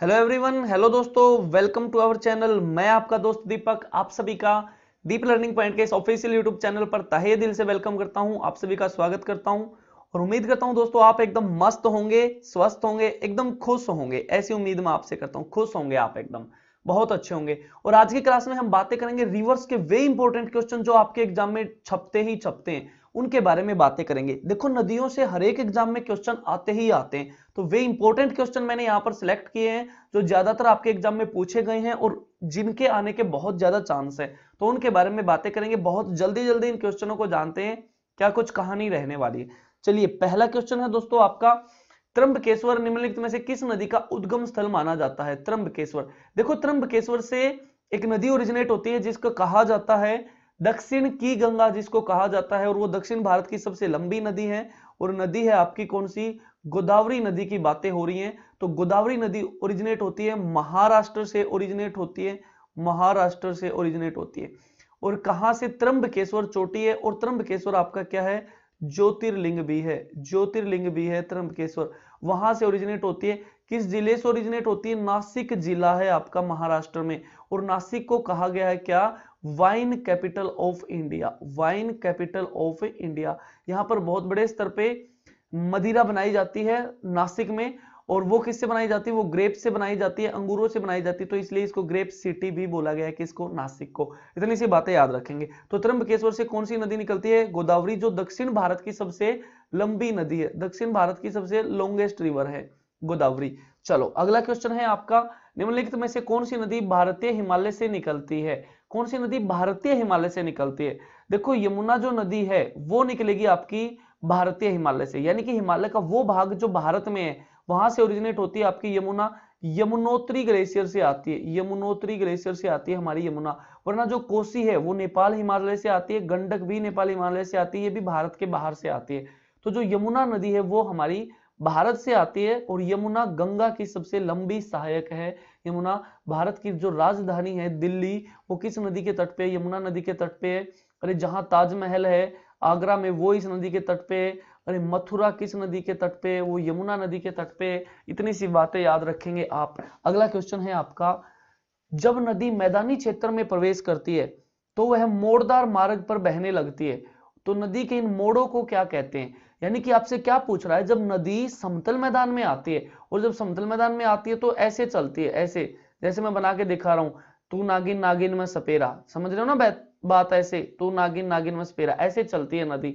Hello everyone, hello दोस्तों, welcome to our channel. मैं आपका दोस्त दीपक आप सभी का डीप लर्निंग पॉइंट के इस ऑफिशियल यूट्यूब चैनल पर तहे दिल से वेलकम करता हूं। आप सभी का स्वागत करता हूं और उम्मीद करता हूं दोस्तों आप एकदम मस्त होंगे, स्वस्थ होंगे, एकदम खुश होंगे। ऐसी उम्मीद मैं आपसे करता हूं। खुश होंगे आप, एकदम बहुत अच्छे होंगे। और आज की क्लास में हम बातें करेंगे रिवर्स के वे इंपॉर्टेंट क्वेश्चन जो आपके एग्जाम में छपते ही छपते हैं, उनके बारे में बातें करेंगे। देखो, नदियों से हर एक एग्जाम में क्वेश्चन आते ही आते हैं, तो वे इंपॉर्टेंट क्वेश्चन मैंने यहां पर सिलेक्ट किए हैं जो ज्यादातर आपके एग्जाम में पूछे गए हैं और जिनके आने के बहुत ज्यादा चांस है, तो उनके बारे में बातें करेंगे। बहुत जल्दी जल्दी इन क्वेश्चनों को जानते हैं, क्या कुछ कहानी रहने वाली है। चलिए, पहला क्वेश्चन है दोस्तों आपका, त्र्यंबकेश्वर निम्नलिखित में से किस नदी का उद्गम स्थल माना जाता है? त्र्यंबकेश्वर। देखो, त्र्यंबकेश्वर से एक नदी ओरिजिनेट होती है जिसको कहा जाता है दक्षिण की गंगा, जिसको कहा जाता है, और वो दक्षिण भारत की सबसे लंबी नदी है। और नदी है आपकी कौन सी? गोदावरी नदी की बातें हो रही हैं। तो गोदावरी नदी ओरिजिनेट होती है महाराष्ट्र से, ओरिजिनेट होती है महाराष्ट्र से ओरिजिनेट होती है। और कहां से? त्र्यंबकेश्वर चोटी है, और त्र्यंबकेश्वर आपका क्या है? ज्योतिर्लिंग भी है, ज्योतिर्लिंग भी है त्र्यंबकेश्वर। वहां से ओरिजिनेट होती है। किस जिले से ओरिजिनेट होती है? नासिक जिला है आपका महाराष्ट्र में। और नासिक को कहा गया है क्या? Wine capital of India, wine capital of India. यहां पर बहुत बड़े स्तर पे मदिरा बनाई जाती है नासिक में। और वो किससे बनाई जाती है? वो ग्रेप से बनाई जाती है, अंगूरों से बनाई जाती है, तो इसलिए इसको ग्रेप सिटी भी बोला गया है। किसको? नासिक को। इतनी सी बातें याद रखेंगे। तो त्र्यंबकेश्वर से कौन सी नदी निकलती है? गोदावरी, जो दक्षिण भारत की सबसे लंबी नदी है, दक्षिण भारत की सबसे लॉन्गेस्ट रिवर है गोदावरी। चलो, अगला क्वेश्चन है आपका, निम्नलिखित में से कौन सी नदी भारतीय हिमालय से निकलती है? कौन सी नदी भारतीय हिमालय से निकलती है? देखो, यमुना जो नदी है वो निकलेगी आपकी भारतीय हिमालय से, यानी कि हिमालय का वो भाग जो भारत में है, वहां से ओरिजिनेट होती है आपकी यमुना। यमुनोत्री ग्लेशियर से आती है, यमुनोत्री ग्लेशियर से आती है हमारी यमुना। वरना जो कोसी है वो नेपाल हिमालय से आती है, गंडक भी नेपाल हिमालय से आती है, ये भी भारत के बाहर से आती है। तो जो यमुना नदी है वो हमारी भारत से आती है। और यमुना गंगा की सबसे लंबी सहायक है। यमुना, भारत की जो राजधानी है दिल्ली, वो किस नदी के तट पे? यमुना नदी के तट पे है। अरे, जहां ताजमहल है आगरा में, वो इस नदी के तट पे है। अरे, मथुरा किस नदी के तट पे? वो यमुना नदी के तट पे। इतनी सी बातें याद रखेंगे आप। अगला क्वेश्चन है आपका, जब नदी मैदानी क्षेत्र में प्रवेश करती है तो वह मोड़दार मार्ग पर बहने लगती है। तो नदी के इन मोड़ों को क्या कहते हैं? यानी कि आपसे क्या पूछ रहा है, जब नदी समतल मैदान में आती है, और जब समतल मैदान में आती है तो ऐसे चलती है, ऐसे, जैसे मैं बना के दिखा रहा हूं, तू नागिन नागिन में सपेरा, समझ रहे हो ना बात? ऐसे, तू नागिन नागिन में सपेरा, ऐसे चलती है नदी।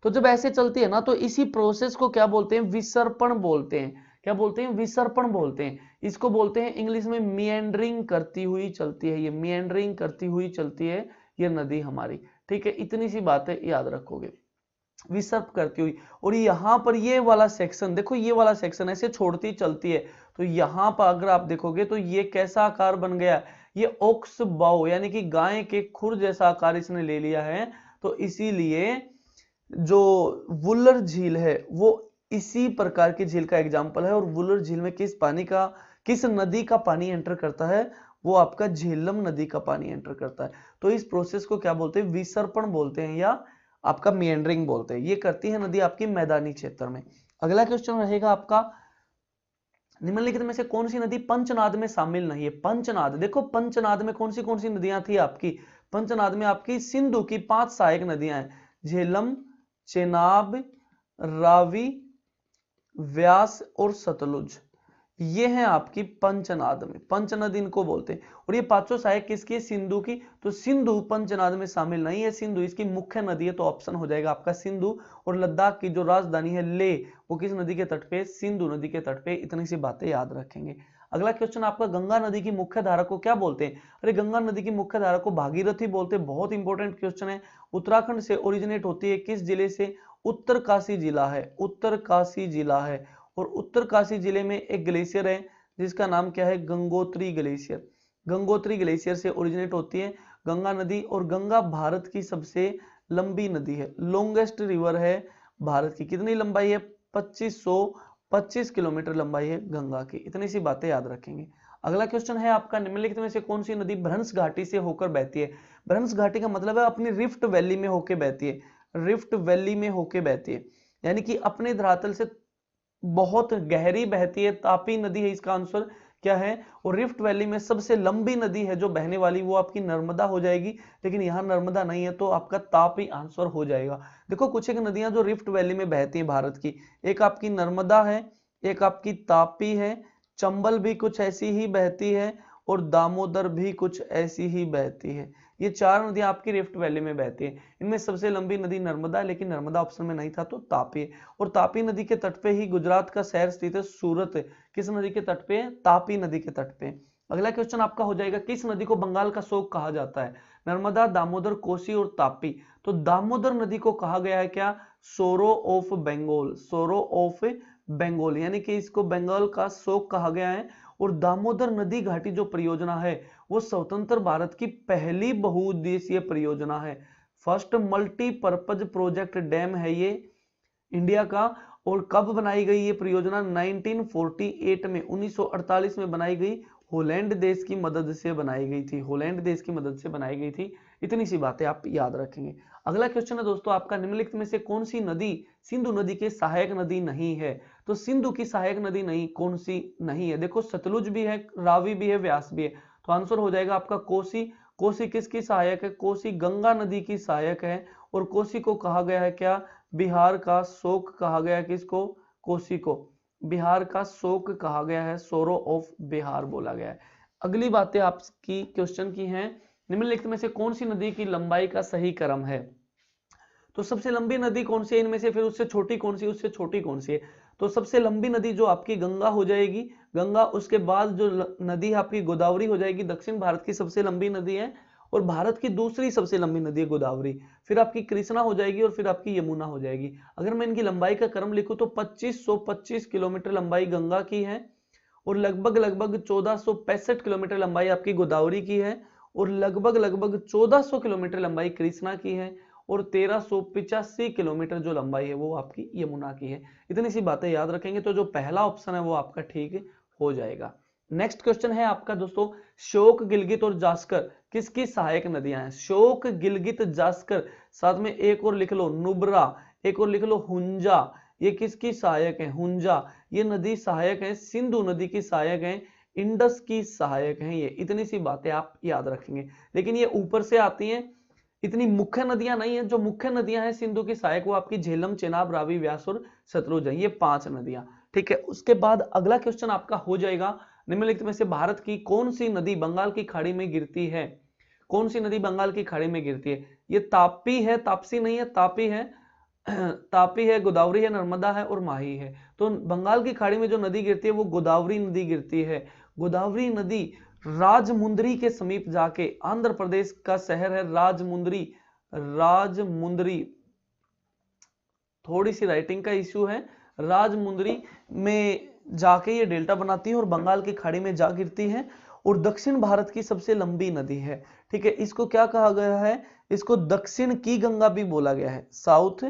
तो जब ऐसे चलती है ना, तो इसी प्रोसेस को क्या बोलते हैं? विसर्पण बोलते हैं। क्या बोलते हैं? विसर्पण बोलते हैं। इसको बोलते हैं इंग्लिश में मिएंडरिंग करती हुई चलती है, ये मिएंडरिंग करती हुई चलती है ये नदी हमारी। ठीक है, इतनी सी बातें याद रखोगे, विसर्प करती हुई। और यहां पर ये वाला सेक्शन देखो, ये वाला सेक्शन ऐसे छोड़ती चलती है। तो यहां पर अगर आप देखोगे तो ये कैसा आकार बन गया? ये ओक्स बाउ, यानी कि गाय के खुर जैसा आकार इसने ले लिया है। तो इसीलिए जो वुलर झील है वो इसी प्रकार की झील का एग्जाम्पल है। और वुलर झील में किस पानी का, किस नदी का पानी एंटर करता है? वो आपका झेलम नदी का पानी एंटर करता है। तो इस प्रोसेस को क्या बोलते हैं? विसर्पण बोलते हैं, या आपका मिएंडरिंग बोलते हैं। ये करती है नदी आपकी मैदानी क्षेत्र में। अगला क्वेश्चन रहेगा आपका, निम्नलिखित में से कौन सी नदी पंचनाद में शामिल नहीं है? पंचनाद, देखो पंचनाद में कौन सी नदियां थी आपकी? पंचनाद में आपकी सिंधु की 5 सहायक नदियां हैं, झेलम, चेनाब, रावी, व्यास और सतलुज। ये हैं आपकी पंचनाद में, पंचनद इनको बोलते हैं। और ये पांचों सहायक किसकी? सिंधु की। तो सिंधु पंचनाद में शामिल नहीं है, सिंधु इसकी मुख्य नदी है, तो ऑप्शन हो जाएगा आपका सिंधु। और लद्दाख की जो राजधानी है ले, वो किस नदी के तट पे? सिंधु नदी के तट पे। इतनी सी बातें याद रखेंगे। अगला क्वेश्चन आपका, गंगा नदी की मुख्य धारा को क्या बोलते हैं? अरे, गंगा नदी की मुख्य धारा को भागीरथी बोलते हैं। बहुत इंपॉर्टेंट क्वेश्चन है। उत्तराखंड से ओरिजिनेट होती है, किस जिले से? उत्तरकाशी जिला है, उत्तरकाशी जिला है। और उत्तरकाशी जिले में एक ग्लेशियर है जिसका नाम क्या है? गंगोत्री ग्लेशियर। गंगोत्री ग्लेशियर से ओरिजिनेट होती है गंगा नदी। और गंगा भारत की सबसे लंबी नदी है, लॉन्गेस्ट रिवर है भारत की। कितनी लंबाई है? 2525 किलोमीटर लंबाई है गंगा की। इतनी सी बातें याद रखेंगे। अगला क्वेश्चन है आपका, निम्नलिखित में से कौन सी नदी भ्रंश घाटी से होकर बहती है? भ्रंश घाटी का मतलब है अपनी रिफ्ट वैली में होकर बहती है, रिफ्ट वैली में होकर बहती है, यानी कि अपने धरातल से बहुत गहरी बहती है। तापी नदी है इसका आंसर। क्या है, और रिफ्ट वैली में सबसे लंबी नदी है जो बहने वाली वो आपकी नर्मदा हो जाएगी, लेकिन यहाँ नर्मदा नहीं है तो आपका तापी आंसर हो जाएगा। देखो कुछ एक नदियां जो रिफ्ट वैली में बहती हैं भारत की, एक आपकी नर्मदा है, एक आपकी तापी है, चंबल भी कुछ ऐसी ही बहती है, और दामोदर भी कुछ ऐसी ही बहती है। ये चार नदियां आपकी रिफ्ट वैली में बहती है। इनमें सबसे लंबी नदी नर्मदा है, लेकिन नर्मदा ऑप्शन में नहीं था तो तापी है। और तापी नदी के तट पे ही गुजरात का शहर स्थित है सूरत। किस नदी के तट पे है? तापी नदी के तट पे। अगला क्वेश्चन आपका हो जाएगा, किस नदी को बंगाल का शोक कहा जाता है? नर्मदा, दामोदर, कोसी और तापी। तो दामोदर नदी को कहा गया है क्या? सोरो ऑफ बंगाल। सोरो ऑफ बंगाल, यानी कि इसको बंगाल का शोक कहा गया है। और दामोदर नदी घाटी जो परियोजना है वो स्वतंत्र भारत की पहली बहुउद्देशीय परियोजना है। फर्स्ट मल्टीपर्पज प्रोजेक्ट डैम है ये इंडिया का। और कब बनाई गई ये परियोजना? 1948 में, 1948 में बनाई गई। हॉलैंड देश की मदद से बनाई गई थी। हॉलैंड देश की मदद से बनाई गई थी। इतनी सी बातें आप याद रखेंगे। अगला क्वेश्चन है दोस्तों आपका, निम्नलिखित में से कौन सी नदी सिंधु नदी की सहायक नदी नहीं है? तो सिंधु की सहायक नदी नहीं, कौन सी नहीं है? देखो सतलुज भी है, रावी भी है, व्यास भी है। तो आंसर हो जाएगा आपका कोसी। कोसी किसकी सहायक है? कोसी गंगा नदी की सहायक है। और कोसी को कहा गया है क्या? बिहार का शोक कहा गया है। किसको? कोसी को बिहार का शोक कहा गया है, सोरो ऑफ बिहार बोला गया है। अगली बातें आपकी क्वेश्चन की हैं, निम्नलिखित में से कौन सी नदी की लंबाई का सही क्रम है? तो सबसे लंबी नदी कौन सी है इनमें से, फिर उससे छोटी कौन सी, उससे छोटी कौन सी है? तो सबसे लंबी नदी जो आपकी गंगा हो जाएगी, गंगा। उसके बाद जो नदी है आपकी गोदावरी हो जाएगी, दक्षिण भारत की सबसे लंबी नदी है, और भारत की दूसरी सबसे लंबी नदी है गोदावरी। फिर आपकी कृष्णा हो जाएगी, और फिर आपकी यमुना हो जाएगी। अगर मैं इनकी लंबाई का क्रम लिखूं तो 2525 किलोमीटर लंबाई गंगा की है, और लगभग 1465 किलोमीटर लंबाई आपकी गोदावरी की है, और लगभग 1400 किलोमीटर लंबाई कृष्णा की है, और 1385 किलोमीटर जो लंबाई है वो आपकी यमुना की है। इतनी सी बातें याद रखेंगे तो जो पहला ऑप्शन है वो आपका ठीक हो जाएगा। नेक्स्ट क्वेश्चन है आपका दोस्तों, शोक, गिलगित और जास्कर किसकी सहायक नदियां हैं? शोक, गिलगित, जास्कर, साथ में एक और लिख लो नुब्रा, एक और लिख लो हुंजा। ये किसकी सहायक है? हुंजा। ये नदी सहायक है, सिंधु नदी की सहायक है, इंडस की सहायक है ये। इतनी सी बातें आप याद रखेंगे। लेकिन ये ऊपर से आती हैं, इतनी मुख्य नदियां नहीं है। जो मुख्य नदियां हैं सिंधु की सहायक वो आपकी झेलम, चेनाब, रावी, व्यास और सतलुज है। ये 5 नदियां, ठीक है। उसके बाद अगला क्वेश्चन आपका हो जाएगा, निम्नलिखित में से भारत की कौन सी नदी बंगाल की खाड़ी में गिरती है? कौन सी नदी बंगाल की खाड़ी में गिरती है? ये तापी है, तापसी नहीं है, तापी है। तापी है, गोदावरी है, नर्मदा है और माही है। तो बंगाल की खाड़ी में जो नदी गिरती है वो गोदावरी नदी गिरती है। गोदावरी नदी राजमुंदरी के समीप जाके, आंध्र प्रदेश का शहर है राजमुंदरी, राजमुंदरी, थोड़ी सी राइटिंग का इश्यू है, राजमुंदरी में जाके ये डेल्टा बनाती है और बंगाल की खाड़ी में जा गिरती है, और दक्षिण भारत की सबसे लंबी नदी है, ठीक है। इसको क्या कहा गया है? इसको दक्षिण की गंगा भी बोला गया है, साउथ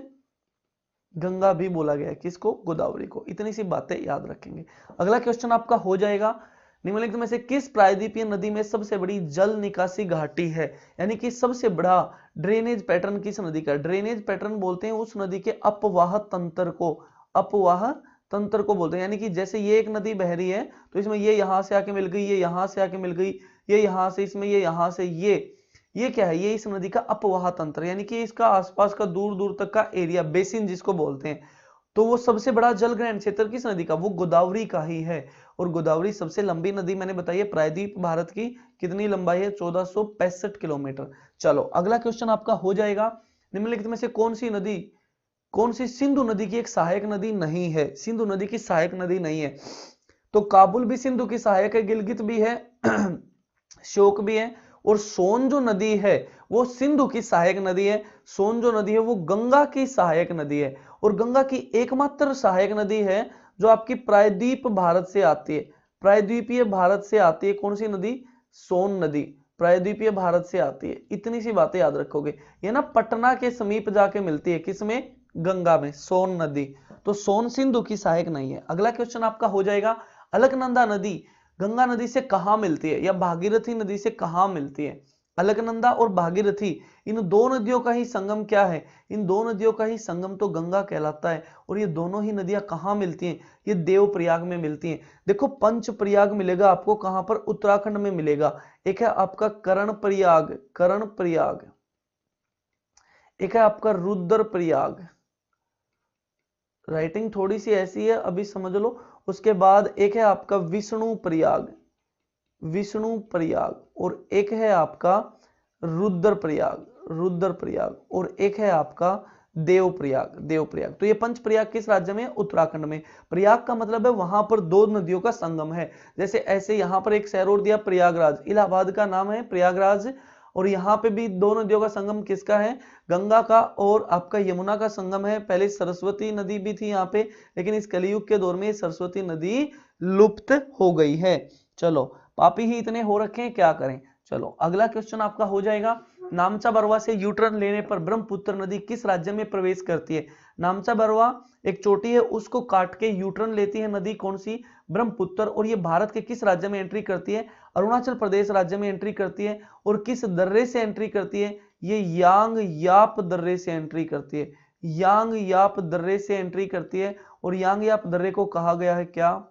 गंगा भी बोला गया है। किसको? गोदावरी को। इतनी सी बातें याद रखेंगे। अगला क्वेश्चन आपका हो जाएगा, निम्नलिखित में से किस प्रायद्वीपीय नदी में सबसे बड़ी जल निकासी घाटी है? यानी कि सबसे बड़ा ड्रेनेज पैटर्न किस नदी का? ड्रेनेज पैटर्न बोलते हैं उस नदी के अपवाह तंत्र को, अपवाह तंत्र को बोलते हैं। यानी कि जैसे ये एक नदी बह रही है तो इसमें ये यहां से आके मिल गई, ये यहां से आके मिल गई, ये यहां से, इसमें ये यहां से, ये क्या है? ये इस नदी का अपवाह तंत्र, यानी कि इसका आसपास का दूर दूर तक का एरिया, बेसिन जिसको बोलते हैं। तो वो सबसे बड़ा जल ग्रहण क्षेत्र किस नदी का? वो गोदावरी का ही है। और गोदावरी सबसे लंबी नदी मैंने बताई है प्रायद्वीप भारत की। कितनी लंबाई है? 1465 किलोमीटर। चलो अगला क्वेश्चन आपका हो जाएगा, निम्नलिखित में से कौन सी नदी, कौन सी सिंधु नदी की एक सहायक नदी नहीं है? सिंधु नदी की सहायक नदी नहीं है। तो काबुल भी सिंधु की सहायक है, गिलगित भी है, शोक भी है, और सोन जो नदी है वो सिंधु की सहायक नदी है। सोन जो नदी है वो गंगा की सहायक नदी है, और गंगा की एकमात्र सहायक नदी है जो आपकी प्रायद्वीप भारत से आती है, प्रायद्वीपीय भारत से आती है। कौन सी नदी? सोन नदी प्रायद्वीपीय भारत से आती है। इतनी सी बातें याद रखोगे। ये ना पटना के समीप जाके मिलती है, किसमें? गंगा में, सोन नदी। तो सोन सिंधु की सहायक नहीं है। अगला क्वेश्चन आपका हो जाएगा, अलकनंदा नदी गंगा नदी से कहां मिलती है, या भागीरथी नदी से कहां मिलती है? अलकनंदा और भागीरथी, इन दो नदियों का ही संगम क्या है? इन दो नदियों का ही संगम तो गंगा कहलाता है। और ये दोनों ही नदियां कहाँ मिलती हैं? ये देवप्रयाग में मिलती हैं। देखो पंच प्रयाग मिलेगा आपको कहां पर? उत्तराखंड में मिलेगा। एक है आपका कर्णप्रयाग, कर्णप्रयाग, एक है आपका रुद्रप्रयाग। राइटिंग थोड़ी सी ऐसी है, अभी समझ लो। उसके बाद एक है आपका विष्णु प्रयाग, विष्णु प्रयाग, और एक है आपका रुद्रप्रयाग, रुद्रप्रयाग, और एक है आपका देवप्रयाग, देवप्रयाग। तो ये पंच प्रयाग किस राज्य में? उत्तराखंड में। प्रयाग का मतलब है वहां पर दो नदियों का संगम है। जैसे ऐसे यहां पर एक शहर और दिया प्रयागराज, इलाहाबाद का नाम है प्रयागराज, और यहाँ पे भी दो नदियों का संगम किसका है? गंगा का और आपका यमुना का संगम है। पहले सरस्वती नदी भी थी यहाँ पे, लेकिन इस कलयुग के दौर में सरस्वती नदी लुप्त हो गई है। चलो पापी ही इतने हो रखे हैं, क्या करें। चलो अगला क्वेश्चन आपका हो जाएगा, नामचा बरवा से यूटर्न लेने पर ब्रह्मपुत्र नदी किस राज्य में प्रवेश करती है? नामचा बरवा एक चोटी है, उसको काट के यूटर्न लेती है नदी, कौन सी? ब्रह्मपुत्र। और ये भारत के किस राज्य में एंट्री करती है? अरुणाचल प्रदेश राज्य में एंट्री करती है। और किस दर्रे से एंट्री करती है? ये यांग याप दर्रे से एंट्री करती है, यांग याप दर्रे से एंट्री करती है। और यांग याप दर्रे को कहा गया है क्या?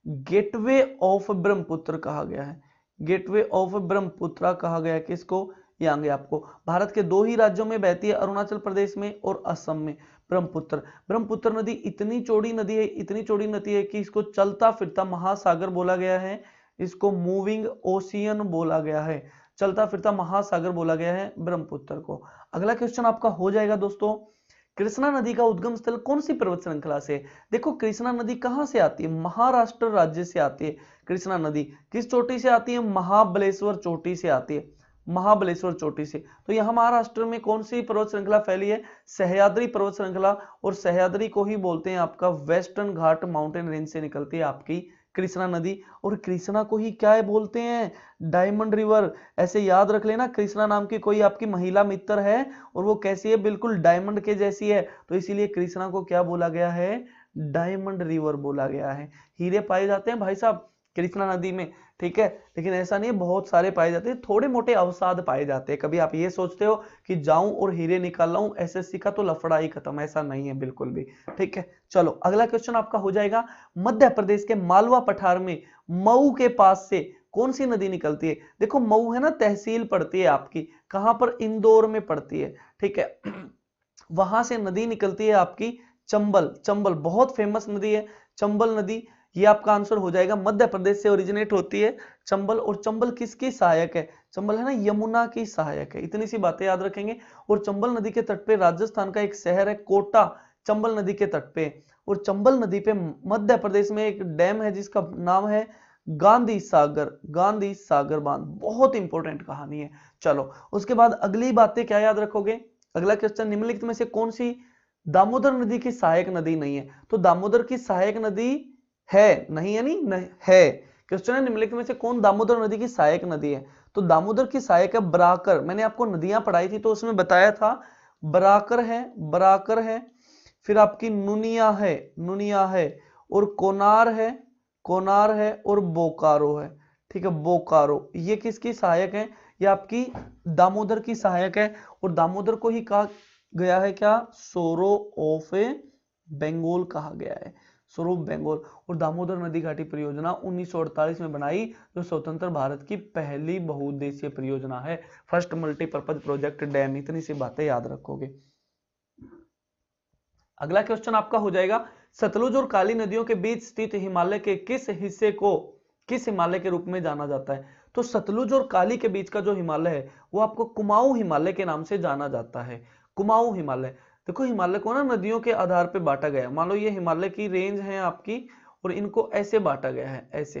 गेटवे ऑफ ब्रह्मपुत्र कहा गया है, गेटवे ऑफ ब्रह्मपुत्र कहा गया है किसको? यांग याप को। भारत के दो ही राज्यों में बहती है, अरुणाचल प्रदेश में और असम में। ब्रह्मपुत्र, ब्रह्मपुत्र नदी इतनी चौड़ी नदी है, इतनी चौड़ी नदी है कि इसको चलता फिरता महासागर बोला गया है, इसको मूविंग ओशियन बोला गया है, चलता फिरता महासागर बोला गया है ब्रह्मपुत्र को। अगला क्वेश्चन आपका हो जाएगा दोस्तों, कृष्णा नदी का उद्गम स्थल कौन सी पर्वत श्रृंखला से? देखो कृष्णा नदी कहां से आती है? महाराष्ट्र राज्य से आती है। कृष्णा नदी किस चोटी से आती है? महाबलेश्वर चोटी से आती है, महाबलेश्वर चोटी से। तो यहां महाराष्ट्र में कौन सी पर्वत श्रृंखला फैली है? सह्याद्री पर्वत श्रृंखला। और सह्याद्री को ही बोलते हैं आपका वेस्टर्न घाट माउंटेन रेंज से निकलती है आपकी कृष्णा नदी। और कृष्णा को ही क्या बोलते हैं? Diamond river. ऐसे याद रख लेना, कृष्णा नाम की कोई आपकी महिला मित्र है और वो कैसी है? बिल्कुल डायमंड के जैसी है, तो इसीलिए कृष्णा को क्या बोला गया है? डायमंड रिवर बोला गया है। हीरे पाए जाते हैं भाई साहब कृष्णा नदी में, ठीक है, लेकिन ऐसा नहीं है, बहुत सारे पाए जाते हैं, थोड़े मोटे अवसाद पाए जाते हैं। कभी आप ये सोचते हो कि जाऊं और हीरे निकाल लाऊं, एसएससी का तो लफड़ा ही खत्म, ऐसा नहीं है बिल्कुल भी, ठीक है। चलो अगला क्वेश्चन आपका हो जाएगा, मध्य प्रदेश के मालवा पठार में मऊ के पास से कौन सी नदी निकलती है? देखो मऊ है ना, तहसील पड़ती है आपकी, कहां पर? इंदौर में पड़ती है, ठीक है। वहां से नदी निकलती है आपकी चंबल, चंबल बहुत फेमस नदी है चंबल नदी, ये आपका आंसर हो जाएगा। मध्य प्रदेश से ओरिजिनेट होती है चंबल। और चंबल किसकी सहायक है? चंबल है ना यमुना की सहायक है, इतनी सी बातें याद रखेंगे। और चंबल नदी के तट पे राजस्थान का एक शहर है कोटा, चंबल नदी के तट पे। और चंबल नदी पे मध्य प्रदेश में एक डैम है जिसका नाम है गांधी सागर, गांधी सागर बांध, बहुत इंपॉर्टेंट कहानी है। चलो उसके बाद अगली बातें क्या याद रखोगे? अगला क्वेश्चन, निम्नलिखित में से कौन सी दामोदर नदी की सहायक नदी नहीं है? तो दामोदर की सहायक नदी है, नहीं है, नहीं है। क्वेश्चन है निम्नलिखित में से कौन दामोदर नदी की सहायक नदी है? तो दामोदर की सहायक है बराकर। मैंने आपको नदियां पढ़ाई थी तो उसमें बताया था, बराकर है, बराकर है, फिर आपकी नुनिया है, नुनिया है, और कोनार है, कोनार है, और बोकारो है, ठीक है, बोकारो। ये किसकी सहायक है? ये आपकी दामोदर की सहायक है। और दामोदर को ही कहा गया है क्या? सोरो ऑफ बंगाल कहा गया है, स्वरूप बंगाल। और दामोदर नदी घाटी परियोजना 1948 में बनाई, जो स्वतंत्र भारत की पहली बहुउद्देशीय परियोजना है, फर्स्ट मल्टीपर्पज प्रोजेक्ट डैम। इतनी सी बातें याद रखोगे। अगला क्वेश्चन आपका हो जाएगा, सतलुज और काली नदियों के बीच स्थित हिमालय के किस हिस्से को किस हिमालय के रूप में जाना जाता है? तो सतलुज और काली के बीच का जो हिमालय है वो आपको कुमाऊं हिमालय के नाम से जाना जाता है, कुमाऊं हिमालय। देखो हिमालय को ना नदियों के आधार पे बांटा गया है। मान लो ये हिमालय की रेंज है आपकी, और इनको ऐसे बांटा गया है, ऐसे,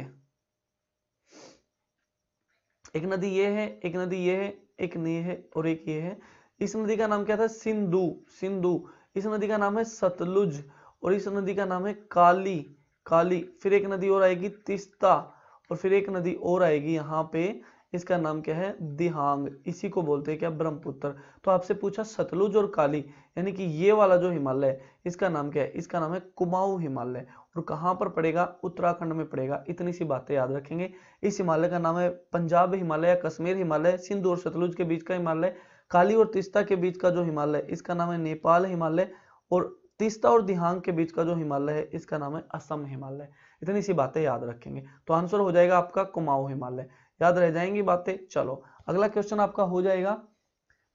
एक नदी ये है, एक नदी ये है, एक ये है, और एक ये है। इस नदी का नाम क्या था? सिंधु, सिंधु। इस नदी का नाम है सतलुज, और इस नदी का नाम है काली, काली। फिर एक नदी और आएगी तीस्ता, और फिर एक नदी और आएगी यहाँ पे, इसका नाम क्या है? दिहांग। इसी को बोलते हैं क्या? ब्रह्मपुत्र। तो आपसे पूछा सतलुज और काली, यानी कि ये वाला जो हिमालय है इसका नाम क्या है? इसका नाम है कुमाऊं हिमालय। और कहां पर पड़ेगा? उत्तराखंड में पड़ेगा। इतनी सी बातें याद रखेंगे। इस हिमालय का नाम है पंजाब हिमालय, कश्मीर हिमालय, सिंध और सतलुज के बीच का हिमालय। काली और तीस्ता के बीच का जो हिमालय इसका नाम है नेपाल हिमालय। और तीस्ता और दिहांग के बीच का जो हिमालय है इसका नाम है असम हिमालय। इतनी सी बातें याद रखेंगे तो आंसर हो जाएगा आपका कुमाऊं हिमालय। याद रह जाएंगी बातें। चलो अगला क्वेश्चन आपका हो जाएगा,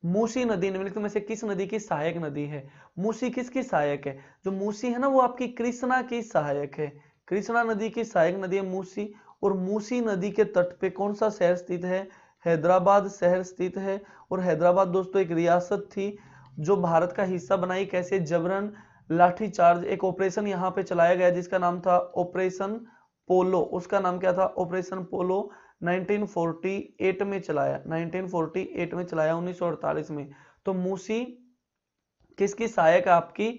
मूसी नदी निम्नलिखित में से किस नदी की सहायक नदी है? मूसी किसकी सहायक है? जो मूसी है ना वो आपकी कृष्णा की सहायक है। कृष्णा नदी की सहायक नदी है मूसी। और मूसी नदी के तट पे कौन सा शहर स्थित है? हैदराबाद शहर स्थित है। और हैदराबाद दोस्तों एक रियासत थी जो भारत का हिस्सा बनाई कैसे? जबरन लाठीचार्ज, एक ऑपरेशन यहाँ पे चलाया गया जिसका नाम था ऑपरेशन पोलो। उसका नाम क्या था? ऑपरेशन पोलो। 1948 में चलाया, 1948 में चलाया, 1948 में। तो मूसी किसकी सहायक है? आपकी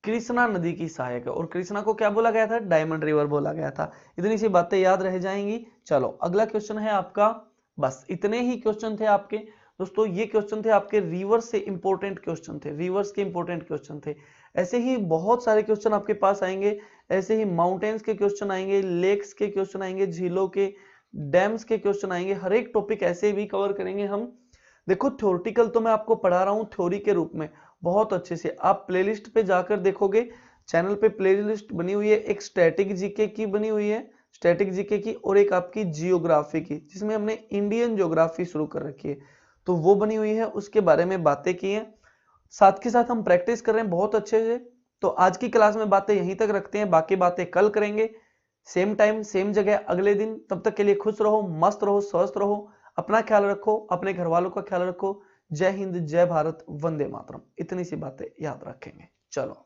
कृष्णा नदी की सहायक है। और कृष्णा को क्या बोला गया था? डायमंड रिवर बोला गया था। इतनी सी बातें याद रह जाएंगी। चलो अगला क्वेश्चन है आपका, बस इतने ही क्वेश्चन थे आपके दोस्तों। ये क्वेश्चन थे आपके रिवर्स से इंपॉर्टेंट क्वेश्चन थे, रिवर्स के इंपॉर्टेंट क्वेश्चन थे। ऐसे ही बहुत सारे क्वेश्चन आपके पास आएंगे। ऐसे ही माउंटेन्स के क्वेश्चन आएंगे, लेक्स के क्वेश्चन आएंगे, झीलों के, डैम्स के क्वेश्चन आएंगे। हर एक टॉपिक ऐसे भी कवर करेंगे हम। देखो थ्योरेटिकल तो मैं आपको पढ़ा रहा हूँ थ्योरी के रूप में बहुत अच्छे से। आप प्लेलिस्ट पे जाकर देखोगे, चैनल पे प्लेलिस्ट बनी हुई है। एक स्टैटिक जीके की बनी हुई है, स्टैटिक जीके की, और एक आपकी जियोग्राफी की जिसमें हमने इंडियन ज्योग्राफी शुरू कर रखी है तो वो बनी हुई है, उसके बारे में बातें की हैं। साथ के साथ हम प्रैक्टिस कर रहे हैं बहुत अच्छे से। तो आज की क्लास में बातें यहीं तक रखते हैं, बाकी बातें कल करेंगे सेम टाइम सेम जगह अगले दिन। तब तक के लिए खुश रहो, मस्त रहो, स्वस्थ रहो, अपना ख्याल रखो, अपने घर वालों का ख्याल रखो। जय हिंद, जय भारत, वंदे मातरम। इतनी सी बातें याद रखेंगे। चलो।